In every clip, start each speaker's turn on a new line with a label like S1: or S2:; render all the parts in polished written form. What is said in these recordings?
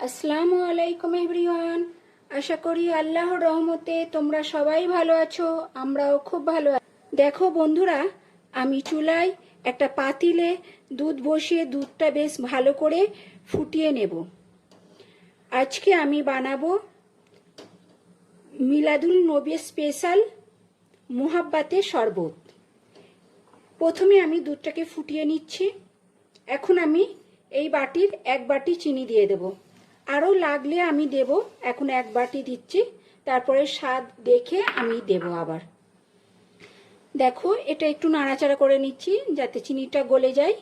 S1: আসসালামু আলাইকুম এভরিওয়ান। আশা করি আল্লাহর রহমতে তোমরা সবাই ভালো আছো, আমরাও খুব ভালো আছি। দেখো বন্ধুরা, আমি চুলায় একটা পাতিলে দুধ বসিয়ে দুধটা বেশ ভালো করে ফুটিয়ে নেব। আজকে আমি বানাবো মিলাদুল নবী স্পেশাল মুহাব্বাতের শরবত। প্রথমে আমি দুধটাকে ফুটিয়ে নিচ্ছি। এখন আমি এই বাটির এক বাটি চিনি দিয়ে দেব। আরও লাগলে আমি দেব, এখন এক বাটি দিচ্ছি, তারপরে স্বাদ দেখে আমি দেব আবার। দেখো, এটা একটু নাড়াচাড়া করে নিচ্ছি যাতে চিনিটা গলে যায়।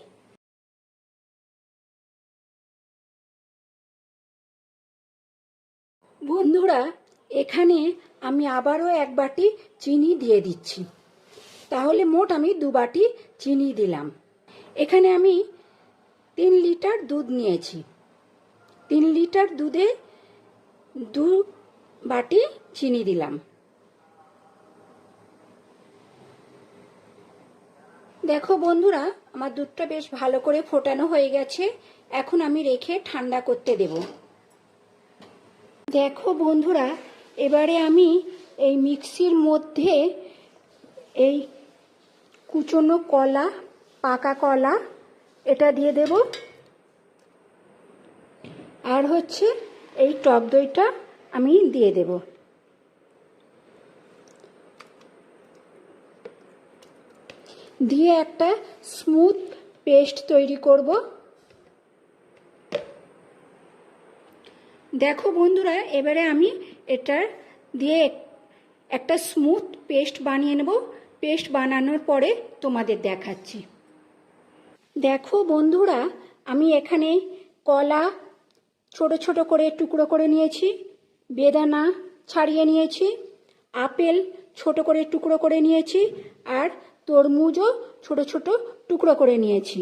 S1: বন্ধুরা, এখানে আমি আবারও এক বাটি চিনি দিয়ে দিচ্ছি, তাহলে মোট আমি 2 বাটি চিনি দিলাম। এখানে আমি 3 লিটার দুধ নিয়েছি। 3 লিটার দুধে 2 বাটি চিনি দিলাম। দেখো বন্ধুরা, আমার দুধটা বেশ ভালো করে ফোটানো হয়ে গেছে। এখন আমি রেখে ঠান্ডা করতে দেব। দেখো বন্ধুরা, এবারে আমি এই মিক্সির মধ্যে এই কুচনো কলা, পাকা কলা এটা দিয়ে দেব, আর হচ্ছে এই টক দইটা আমি দিয়ে দেব। দিয়ে একটা স্মুথ পেস্ট তৈরি করব। দেখো বন্ধুরা, এবারে আমি এটা দিয়ে একটা স্মুথ পেস্ট বানিয়ে নেব। পেস্ট বানানোর পরে তোমাদের দেখাচ্ছি। দেখো বন্ধুরা, আমি এখানে কলা ছোট ছোট করে টুকরো করে নিয়েছি, বেদানা ছাড়িয়ে নিয়েছি, আপেল ছোট করে টুকরো করে নিয়েছি, আর তরমুজও ছোট ছোট টুকরো করে নিয়েছি।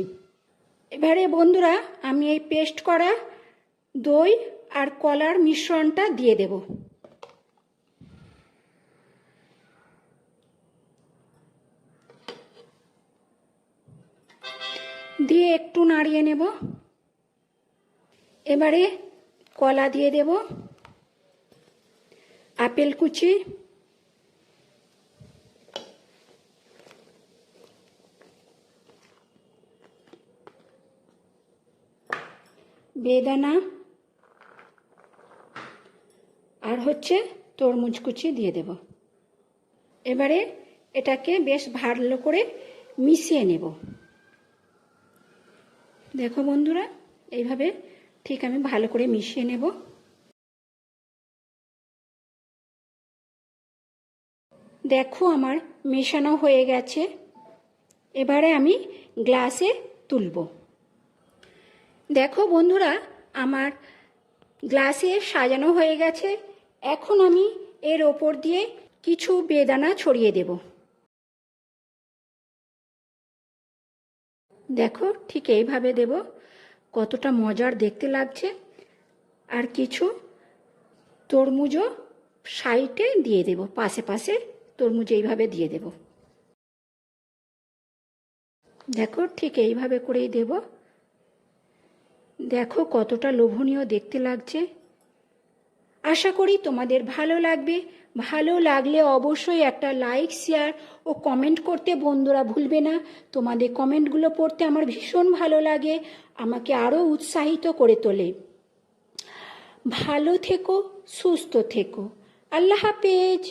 S1: এবারে বন্ধুরা, আমি এই পেস্ট করা দই আর কলার মিশ্রণটা দিয়ে দেব। দিয়ে একটু নাড়িয়ে নেব। এবারে কলা দিয়ে দেব, আপেল কুচি, বেদানা, আর হচ্ছে তরমুজ কুচি দিয়ে দেব। এবারে এটাকে বেশ ভালো করে মিশিয়ে নেব। দেখো বন্ধুরা, এইভাবে ঠিক আমি ভালো করে মিশিয়ে নেব। দেখো আমার মেশানো হয়ে গেছে। এবারে আমি গ্লাসে তুলব। দেখো বন্ধুরা, আমার গ্লাসে সাজানো হয়ে গেছে। এখন আমি এর ওপর দিয়ে কিছু বেদানা ছড়িয়ে দেব। দেখো, ঠিক এইভাবে দেব। কতটা মজার দেখতে লাগছে। আর কিছু তরমুজও সাইডে দিয়ে দেব, পাশে পাশে তরমুজ এইভাবে দিয়ে দেব। দেখো, ঠিক এইভাবে করেই দেব। দেখো কতটা লোভনীয় দেখতে লাগছে। আশা করি তোমাদের ভালো লাগবে। ভালো লাগলে অবশ্যই একটা লাইক, শেয়ার ও কমেন্ট করতে বন্ধুরা ভুলবে না। তোমাদের কমেন্টগুলো পড়তে আমার ভীষণ ভালো লাগে, আমাকে আরও উৎসাহিত করে তোলে। ভালো থেকো, সুস্থ থেকো। আল্লাহ হাফেজ।